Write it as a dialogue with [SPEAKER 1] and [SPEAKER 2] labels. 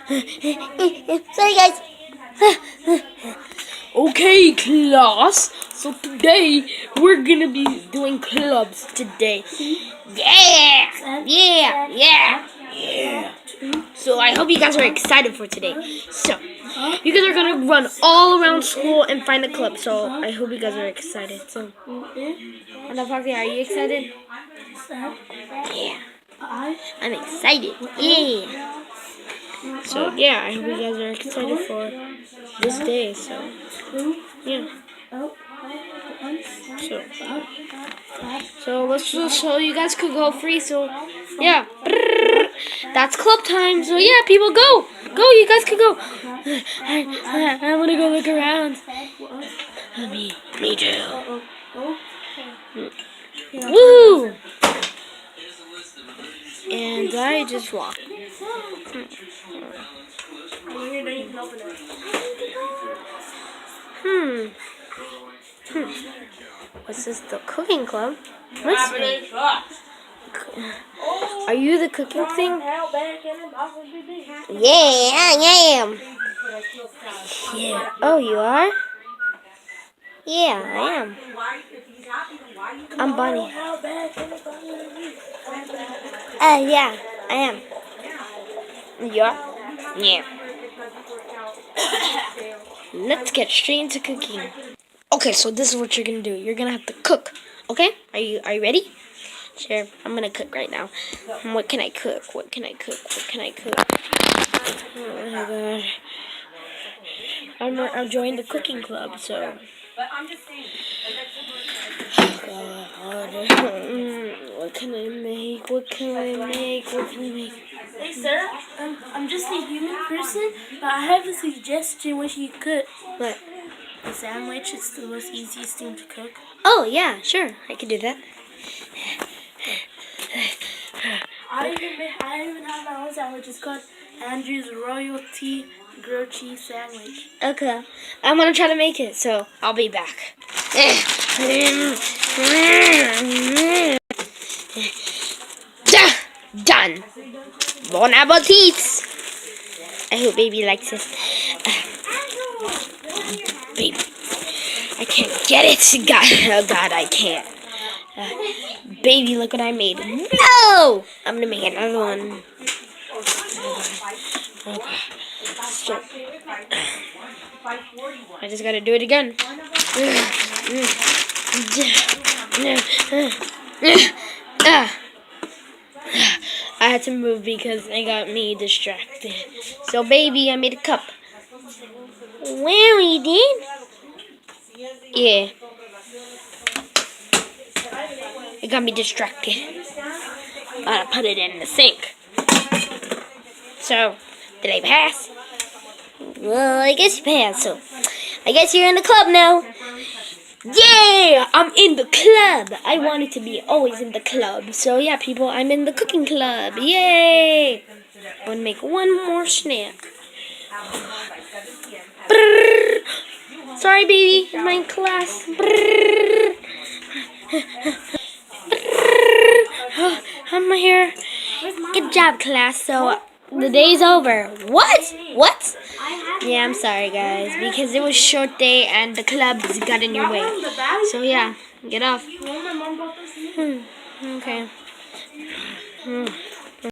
[SPEAKER 1] Sorry, guys. Okay, class. So today we're gonna be doing clubs today. Yeah. So I hope you guys are excited for today. So you guys are gonna run all around school and find a club. So I hope you guys are excited. So, Anapakia, are you excited? Yeah. I'm excited. Yeah. So yeah, I hope you guys are excited for this day. So yeah. So let's just so you guys could go free. So yeah, that's club time. So yeah, people go. You guys can go. I want to go look around. Me too. Woo! And I just walk. What's this? The cooking club? What's this? Are you the cooking thing? Yeah, I am. Yeah. Oh, you are? Yeah, I am. I'm Bonnie. Yeah, I am. You are? Yeah. Let's get straight into cooking. Okay, so this is what you're gonna do. You're gonna have to cook. Okay? Are you ready? Sure. I'm gonna cook right now. What can I cook? Oh my god. I'm joining the cooking club, so. What can I make?
[SPEAKER 2] Hey sir, I'm just a human person, but I have a suggestion what you could.
[SPEAKER 1] What?
[SPEAKER 2] A sandwich is the most easiest thing to cook.
[SPEAKER 1] Oh yeah, sure. I can do that.
[SPEAKER 2] I even have my own sandwich. It's called Andrew's Royalty Grilled Cheese Sandwich.
[SPEAKER 1] Okay. I'm gonna try to make it, so I'll be back. Done. Bon appetit. I hope baby likes it. Baby, I can't get it. God, oh God, I can't. Baby, look what I made. No! I'm gonna make another one. Okay. So, I just gotta do it again. I had to move because it got me distracted. So, baby, I made a cup. Wow, you did? Yeah. It got me distracted. I put it in the sink. So, did I pass? Well, I guess you passed. So, I guess you're in the club now. Yeah, I'm in the club. I wanted to be always in the club. So, yeah, people, I'm in the cooking club. Yay! I want to make one more snack. Brrr. Sorry, baby, in my class. Brrr. I'm here. Good job, class. So the day's over. What? Yeah, I'm sorry, guys, because it was short day and the clubs got in your way. So yeah, get off. Okay.